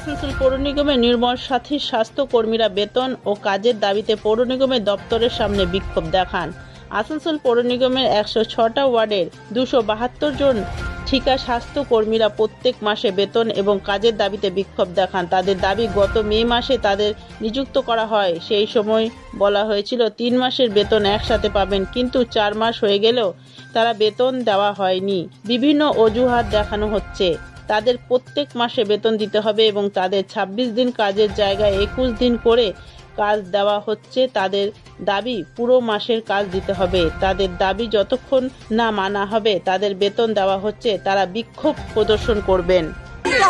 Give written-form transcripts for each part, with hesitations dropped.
আসানসোল পৌর নিগমের নির্মল সাথী স্বাস্থ্য কর্মীরা বেতন ও কাজের দাবিতে পৌর নিগমের দপ্তরের সামনে বিক্ষোভ দেখান। আসানসোল পৌর নিগমের 106টা ওয়ার্ডের 272 জন ঠিকা স্বাস্থ্য কর্মীরা প্রত্যেক মাসে বেতন এবং কাজের দাবিতে বিক্ষোভ দেখান। তাদের দাবি, গত মে মাসে তাদের নিযুক্ত করা হয়। সেই সময় বলা হয়েছিল 3 মাসের বেতন একসাথে পাবেন, কিন্তু 4 মাস হয়ে গেলেও তারা বেতন দেওয়া হয়নি। বিভিন্ন অজুহাত দেখানো হচ্ছে। তাদের প্রত্যেক মাসে বেতন দিতে হবে এবং তাদের 26 দিন কাজের জায়গায় 21 দিন করে কাজ দেওয়া হচ্ছে। তাদের দাবি, পুরো মাসের কাজ দিতে হবে। তাদের দাবি যতক্ষণ না মানা হবে তাদের বেতন দেওয়া হচ্ছে, তারা বিক্ষোভ প্রদর্শন করবেন।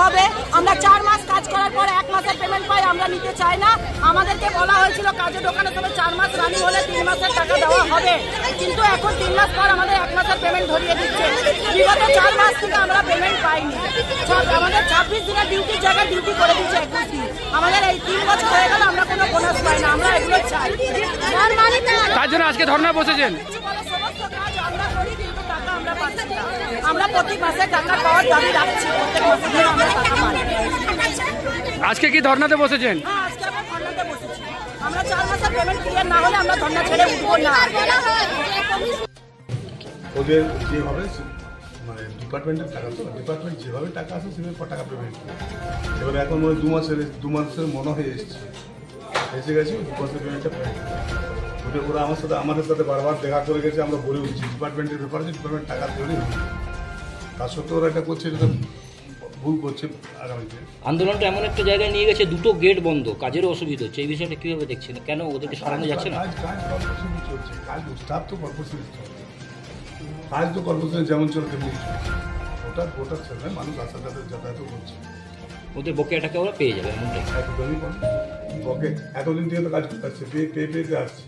হবে আমরা 4 মাস কাজ করার পর 1 মাসের পেমেন্ট পাই, আমরা নিতে চাই না। আমাদেরকে বলা হয়েছিল কাজের দোকানে তবে 4 মাস রানিং হলে 3 মাসের টাকা দেওয়া হবে, কিন্তু এখন 3 মাস পর আমাদের 1 মাসের পেমেন্ট ধরিয়ে দিচ্ছে। বিগত 4 মাস থেকে আমরা পেমেন্ট পাইনি। আমাদের 26 দিনের ডিউটির জায়গায় ডিউটি করে দিচ্ছে 21 দিন। আমাদের এই 3 বছর হয়ে গেল আমরা কোনো বোনাস পাই না। আমরা এগুলো চাই। তার জন্য আজকে ধর্ণা বসেছেন। আমরা প্রতি মাসে টাকা পাওয়ার দাবি রাখছি। প্রত্যেক মাসে আমরা টাকা পাই। আজকে কি ধর্ণাতে বসেছেন? হ্যাঁ, আজকে আমরা ধর্ণাতে বসেছি। আমরা 4 মাসের পেমেন্ট ক্লিয়ার না হলে আমরা ধর্ণা ছেড়ে উঠবো না। ওদের যেভাবে মানে ডিপার্টমেন্টের টাকা, তো ডিপার্টমেন্ট যেভাবে টাকা আসে সেভাবে টাকা পেমেন্ট করে। এবার এখন মনে 2 মাসের মনে হয়ে এসে গেছে 2 মাসের পেমেন্টটা পেমেন্ট করে। ওরা আমাদের সাথে বারবার দেখা করে গেছে। আমরা বলে উঠছি ডিপার্টমেন্টের ব্যাপারে যে ডিপার্টমেন্ট টাকা দেবে, তার সত্ত্বেও ওরা এটা করছে, এটা ভুল করছে। আগামীতে আন্দোলনটা এমন একটা জায়গায় নিয়ে গেছে, 2টো গেট বন্ধ, কাজেরও অসুবিধা হচ্ছে। এই বিষয়টা কিভাবে দেখছেন? কেন ওদেরকে সরানো যাচ্ছে না? কাজ কর্পোরেশন চলছে, কাজ স্টাফ তো কর্পোরেশন চলছে, কাজ তো কর্পোরেশন যেমন চলে তেমনি চলছে। ওটা ছেলে মানুষ আসা যাতায়াতও করছে। ওদের বকেয়াটাকে ওরা পেয়ে যাবে এমনটাই। একদমই বকে এতদিন থেকে তো কাজ করতে আসছে, পেতে আসছে।